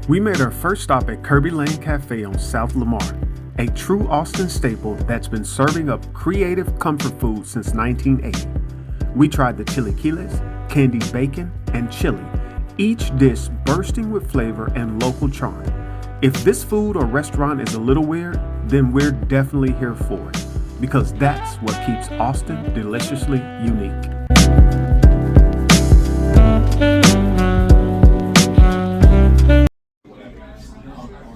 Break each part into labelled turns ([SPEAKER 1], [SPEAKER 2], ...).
[SPEAKER 1] We made our first stop at Kirby Lane Cafe on South Lamar, a true Austin staple that's been serving up creative comfort food since 1980. We tried the chilaquiles, candied bacon, and chili, each dish bursting with flavor and local charm. If this food or restaurant is a little weird, then we're definitely here for it, because that's what keeps Austin deliciously unique.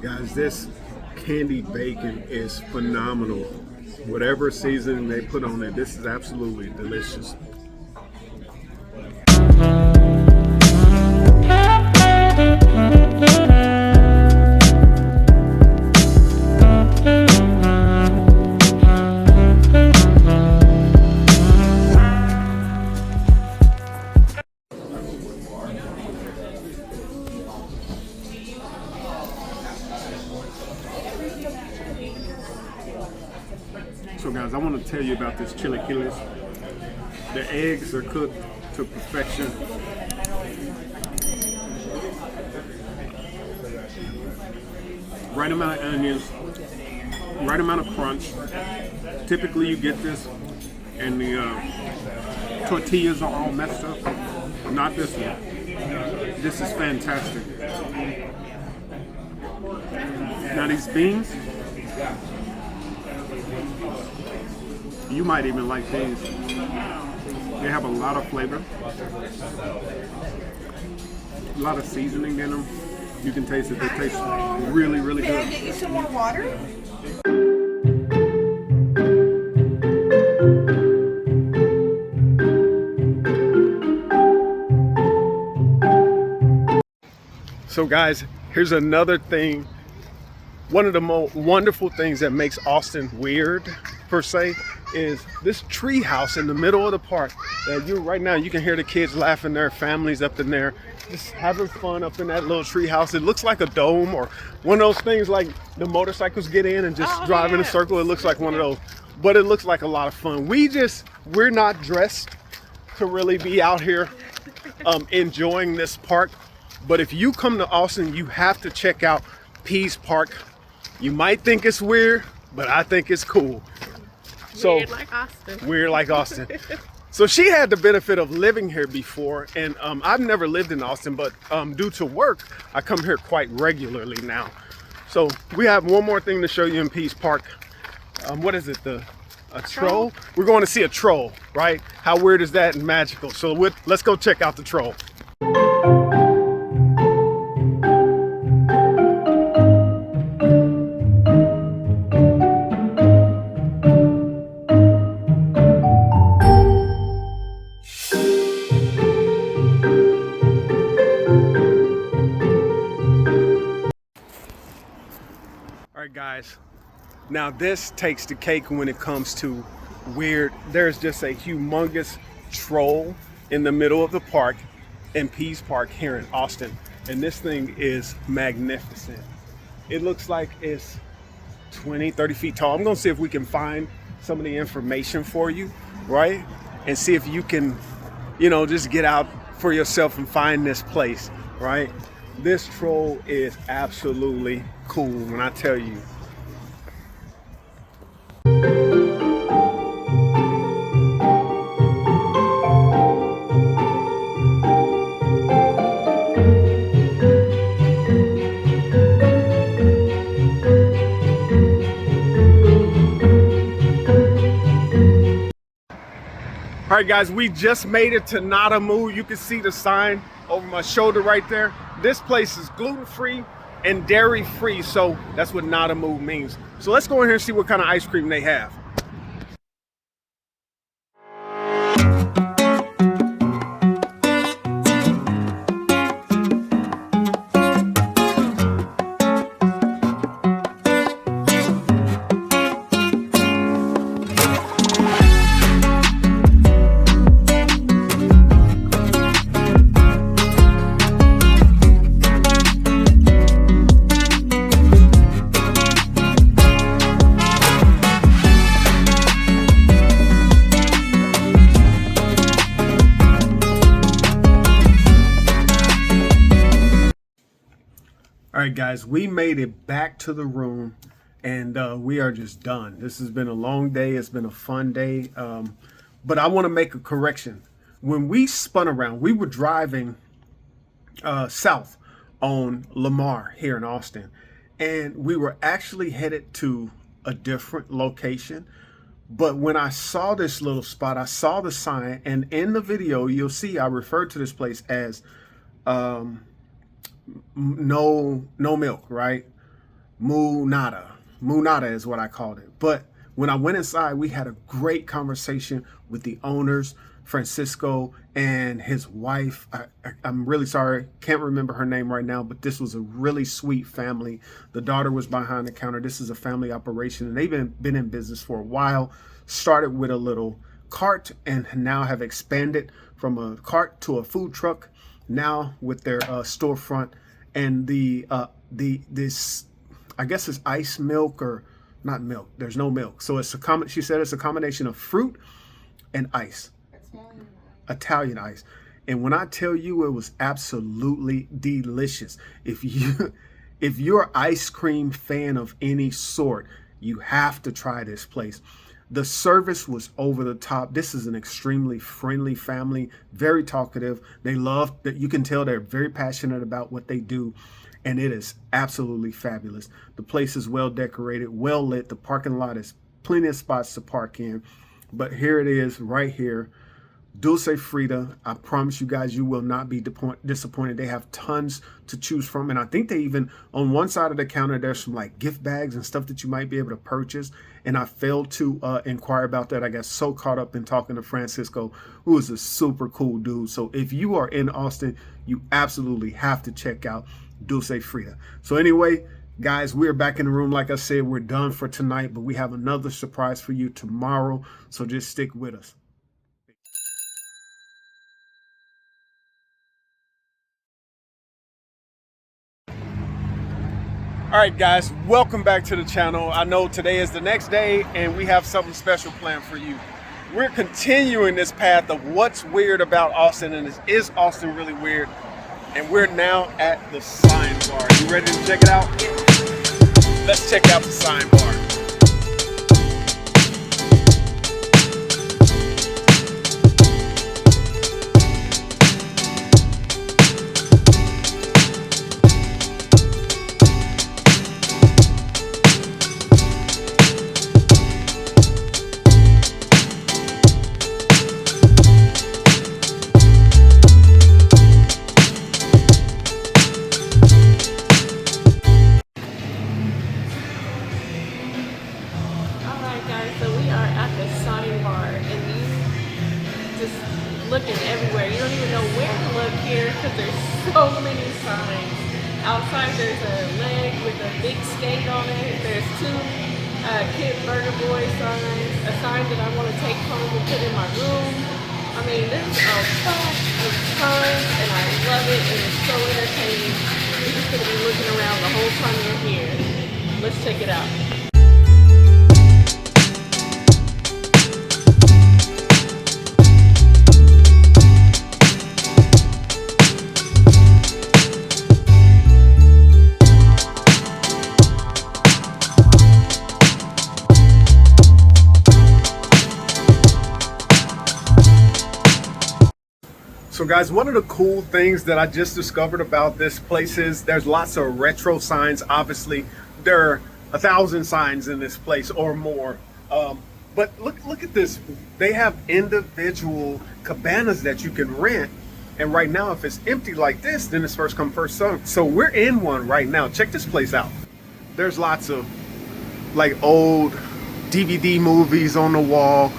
[SPEAKER 1] Guys, this candied bacon is phenomenal. Whatever seasoning they put on it, this is absolutely delicious. So guys, I want to tell you about this chilaquiles. The eggs are cooked to perfection. Right amount of onions, right amount of crunch. Typically you get this and the tortillas are all messed up. Not this one. This is fantastic. Now these beans, you might even like these. They have a lot of flavor, a lot of seasoning in them. You can taste it. They taste really, really good.
[SPEAKER 2] Can I get you some more water?
[SPEAKER 1] So guys, here's another thing. One of the most wonderful things that makes Austin weird, per se, is this tree house in the middle of the park. That right now you can hear the kids laughing, their families up in there, just having fun up in that little tree house. It looks like a dome or one of those things like the motorcycles get in and just drive in a circle. It looks like one of those, but it looks like a lot of fun. We're not dressed to really be out here enjoying this park. But if you come to Austin, you have to check out Pease Park. You might think it's weird, but I think it's cool. So,
[SPEAKER 3] weird like Austin.
[SPEAKER 1] Weird like Austin. So she had the benefit of living here before, and I've never lived in Austin, but due to work, I come here quite regularly now. So we have one more thing to show you in Pease Park. What is it? A troll? We're going to see a troll, right? How weird is that and magical? So let's go check out the troll. Alright guys, now this takes the cake when it comes to weird. There's just a humongous troll in the middle of the park in Pease Park here in Austin, and this thing is magnificent. It looks like it's 20-30 feet tall. I'm gonna see if we can find some of the information for you, right? And see if you can, just get out for yourself and find this place, right? This troll is absolutely cool when I tell you. All right guys, we just made it to Nadamu. You can see the sign over my shoulder right there. This place is gluten-free and dairy-free, so that's what Nadamu means. So let's go in here and see what kind of ice cream they have. right, guys, we made it back to the room, and we are just done. This has been a long day. It's been a fun day, but I want to make a correction. When we spun around, we were driving south on Lamar here in Austin, and we were actually headed to a different location. But when I saw this little spot, I saw the sign, and in the video, you'll see I referred to this place as no milk, right? Munada is what I called it. But when I went inside, we had a great conversation with the owners, Francisco and his wife. I'm really sorry, can't remember her name right now, but this was a really sweet family. The daughter was behind the counter. This is a family operation, and they've been in business for a while. Started with a little cart and now have expanded from a cart to a food truck now with their storefront. And this, I guess it's ice milk, or not milk. There's no milk. So it's she said it's a combination of fruit and ice. Italian ice. And when I tell you, it was absolutely delicious. If you're an ice cream fan of any sort, you have to try this place. The service was over the top. This is an extremely friendly family, very talkative. They love that. You can tell they're very passionate about what they do, and it is absolutely fabulous. The place is well decorated, well lit. The parking lot is plenty of spots to park in. But here it is right here. Dulce Frida. I promise you guys, you will not be disappointed. They have tons to choose from. And I think they even, on one side of the counter, there's some like gift bags and stuff that you might be able to purchase. And I failed to inquire about that. I got so caught up in talking to Francisco, who is a super cool dude. So if you are in Austin, you absolutely have to check out Dulce Frida. So anyway, guys, we're back in the room. Like I said, we're done for tonight, but we have another surprise for you tomorrow. So just stick with us. All right, guys, welcome back to the channel. I know today is the next day and we have something special planned for you. We're continuing this path of what's weird about Austin, and is Austin really weird? And we're now at the Sign Bar. You ready to check it out? Let's check out the Sign Bar.
[SPEAKER 2] Looking everywhere. You don't even know where to look here because there's so many signs. Outside there's a leg with a big skate on it. There's two Kid Burger Boy signs, a sign that I want to take home and put in my room. I mean, there's a bunch of signs and I love it, and it's so entertaining. You're just going to be looking around the whole time you're here. Let's check it out.
[SPEAKER 1] So guys, one of the cool things that I just discovered about this place is there's lots of retro signs. Obviously, there are 1,000 signs in this place or more. But look at this. They have individual cabanas that you can rent. And right now, if it's empty like this, then it's first come, first served. So we're in one right now. Check this place out. There's lots of like old DVD movies on the wall.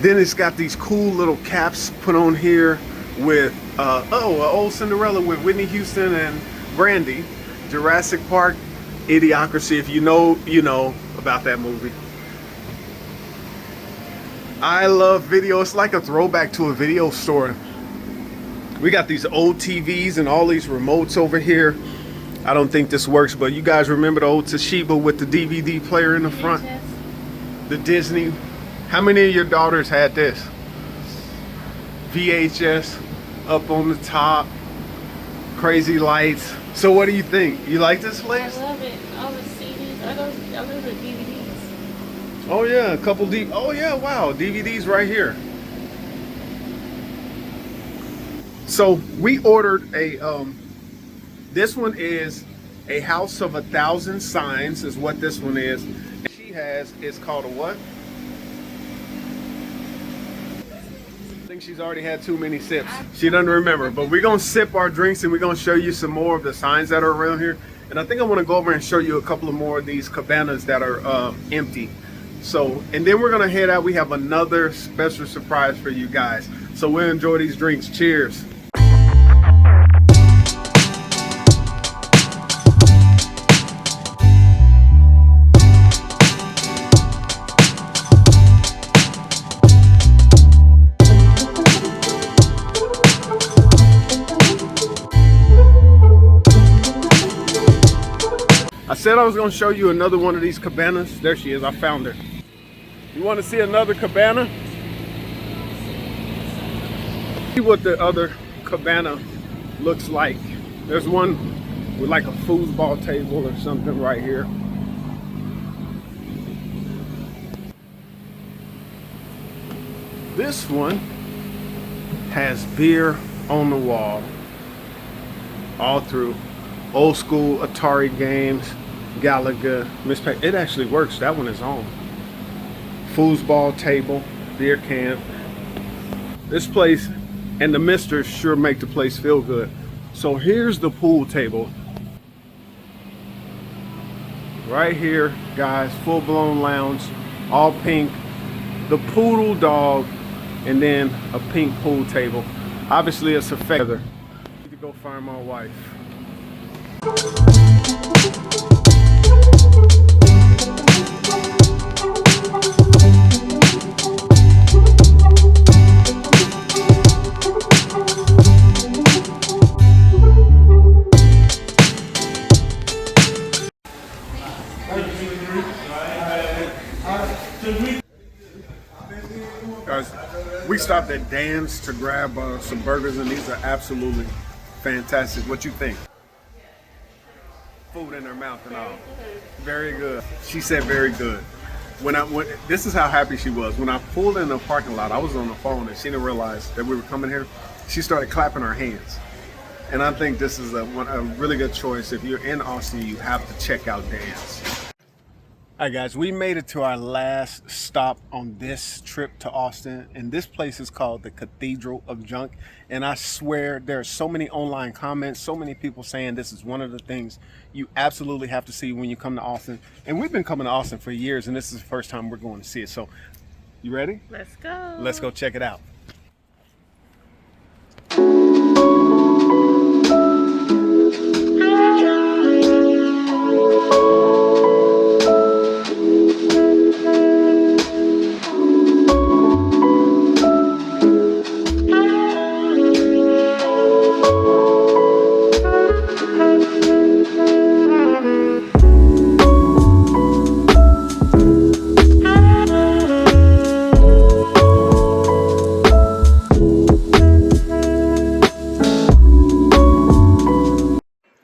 [SPEAKER 1] Then it's got these cool little caps put on here with old Cinderella with Whitney Houston and Brandy. Jurassic Park, Idiocracy. If you know, you know about that movie. I love video. It's like a throwback to a video store. We got these old TVs and all these remotes over here. I don't think this works, but you guys remember the old Toshiba with the DVD player in the front? The Disney. How many of your daughters had this? VHS up on the top. crazy lights. So what do you think? You like this place?
[SPEAKER 2] I love it. All the CDs. I love the DVDs.
[SPEAKER 1] Oh yeah, a couple oh yeah, wow, DVDs right here. So we ordered a this one is a House of 1,000 Signs is what this one is. And she has, it's called a what? I think she's already had too many sips. She doesn't remember, but we're gonna sip our drinks and we're gonna show you some more of the signs that are around here. And I think I wanna go over and show you a couple of more of these cabanas that are empty. So, and then we're gonna head out. We have another special surprise for you guys. So we'll enjoy these drinks. Cheers. I said I was going to show you another one of these cabanas. There she is. I found her. You want to see another cabana? See what the other cabana looks like. There's one with like a foosball table or something right here. This one has beer on the wall all through. Old school Atari games, Galaga, Miss Pac. It actually works. That one is on. Foosball table, beer can. This place and the misters sure make the place feel good. So here's the pool table. Right here, guys, full-blown lounge, all pink. The poodle dog, and then a pink pool table. Obviously, it's a feather. I need to go find my wife. Guys, we stopped at Dan's to grab some burgers, and these are absolutely fantastic. What you think? Food in her mouth and all. Very good. She said very good. When this is how happy she was. When I pulled in the parking lot, I was on the phone and she didn't realize that we were coming here. She started clapping her hands. And I think this is a really good choice. If you're in Austin, you have to check out Dan's. All right, guys, we made it to our last stop on this trip to Austin, and this place is called the Cathedral of Junk. And I swear there are so many online comments, so many people saying this is one of the things you absolutely have to see when you come to Austin. And we've been coming to Austin for years, and this is the first time we're going to see it. So, you ready?
[SPEAKER 2] Let's go.
[SPEAKER 1] Let's go check it out.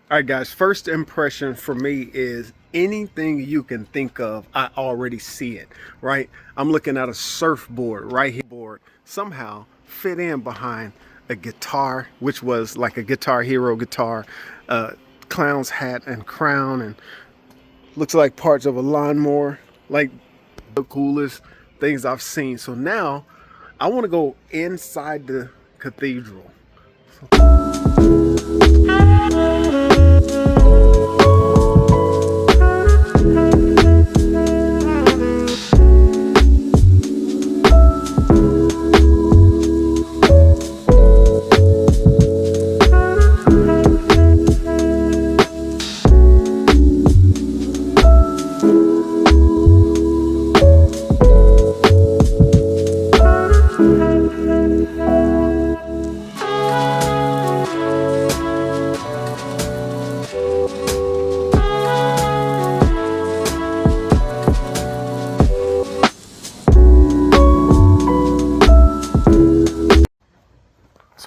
[SPEAKER 1] All right, guys, first impression for me is anything you can think of, I already see it, right? I'm looking at a surfboard right here, board somehow fit in behind a guitar, which was like a Guitar Hero guitar, clown's hat and crown, and looks like parts of a lawnmower, like the coolest things I've seen. So now I want to go inside the cathedral.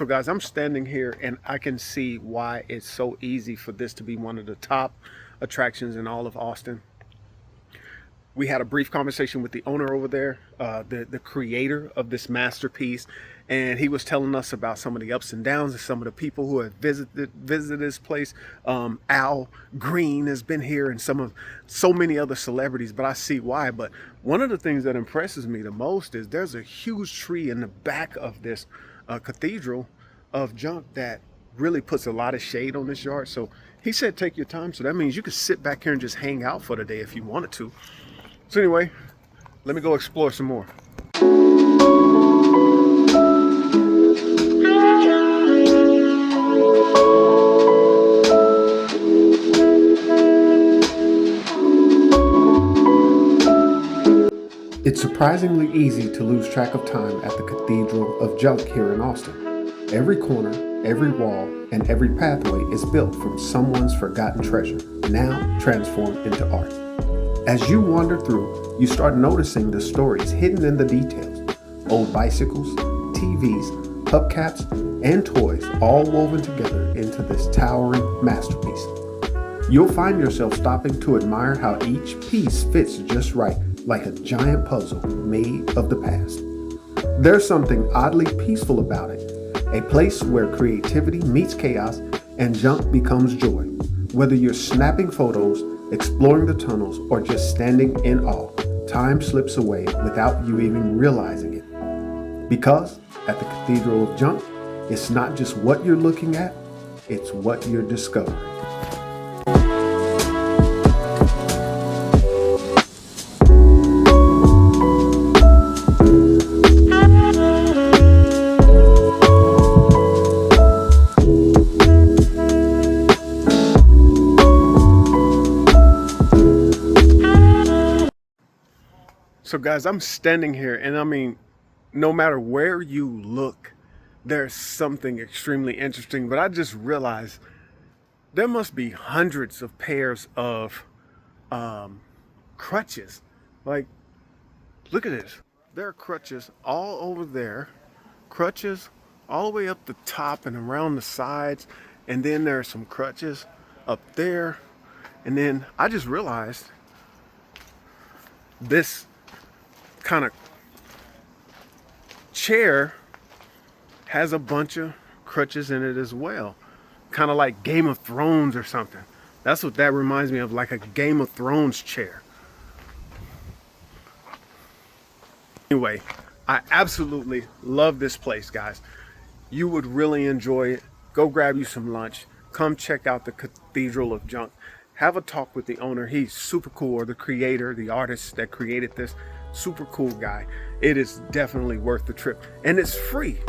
[SPEAKER 1] So guys, I'm standing here and I can see why it's so easy for this to be one of the top attractions in all of Austin. We had a brief conversation with the owner over there, the creator of this masterpiece, and he was telling us about some of the ups and downs of some of the people who have visited this place. Al Green has been here, and so many other celebrities, but I see why. But one of the things that impresses me the most is there's a huge tree in the back of this cathedral of junk that really puts a lot of shade on this yard. So he said take your time, so that means you could sit back here and just hang out for the day if you wanted to. So anyway, let me go explore some more. It's surprisingly easy to lose track of time at the Cathedral of Junk here in Austin. Every corner, every wall, and every pathway is built from someone's forgotten treasure, now transformed into art. As you wander through, you start noticing the stories hidden in the details. Old bicycles, TVs, hubcaps, and toys all woven together into this towering masterpiece. You'll find yourself stopping to admire how each piece fits just right, like a giant puzzle made of the past. There's something oddly peaceful about it, a place where creativity meets chaos and junk becomes joy. Whether you're snapping photos, exploring the tunnels, or just standing in awe, time slips away without you even realizing it. Because at the Cathedral of Junk, it's not just what you're looking at, it's what you're discovering. So guys, I'm standing here and I mean, no matter where you look, there's something extremely interesting, but I just realized there must be hundreds of pairs of crutches. Like, look at this. There are crutches all over there, crutches all the way up the top and around the sides, and then there are some crutches up there. And then I just realized this kind of chair has a bunch of crutches in it as well, kind of like Game of Thrones or something. That's what that reminds me of, like a Game of Thrones chair. Anyway, I absolutely love this place, guys. You would really enjoy it. Go grab you some lunch, come check out the Cathedral of Junk, have a talk with the owner. He's super cool, or the creator, the artist that created this. Super cool guy. It is definitely worth the trip, and it's free,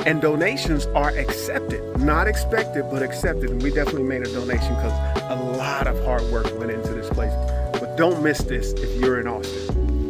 [SPEAKER 1] and donations are accepted, not expected but accepted. And we definitely made a donation because a lot of hard work went into this place. But don't miss this if you're in Austin.